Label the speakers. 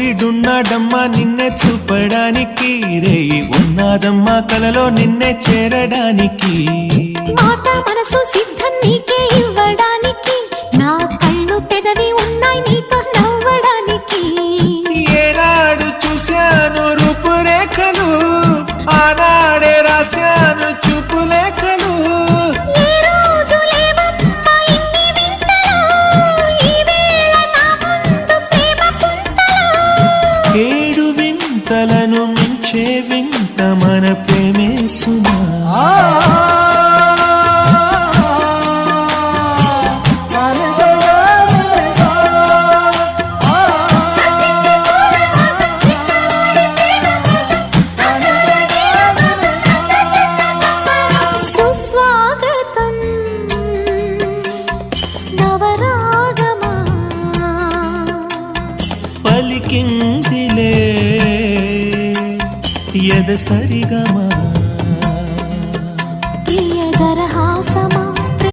Speaker 1: సూర్యుడున్నాడమ్మా నిన్నే చూపడానికి, రేయి ఉన్నాదమ్మా కలలో నిన్నే చేరడానికి.
Speaker 2: మాట మనసు సిద్ధం నీకే ఇవ్వడానికి, నా కళ్ళు పెదవి ఉన్నాయి నీతో నవ్వడానికి.
Speaker 1: ఏనాడు చూశాను రూపురేఖలు, ఆనాడే రాశాను చూపులేఖలు.
Speaker 2: ఏ రోజు లేవమ్మా ఇన్ని వింతలు, ఈ వేళ నా ముందు ప్రేమ పుంతలు.
Speaker 1: ఏడు వింతలను మించే వింత మన ప్రేమే సుమా.
Speaker 2: సుస్వాగతం నవరాగమా,
Speaker 1: పలికిందిలే ఎద సరిగమా.
Speaker 2: ప్రియదరహా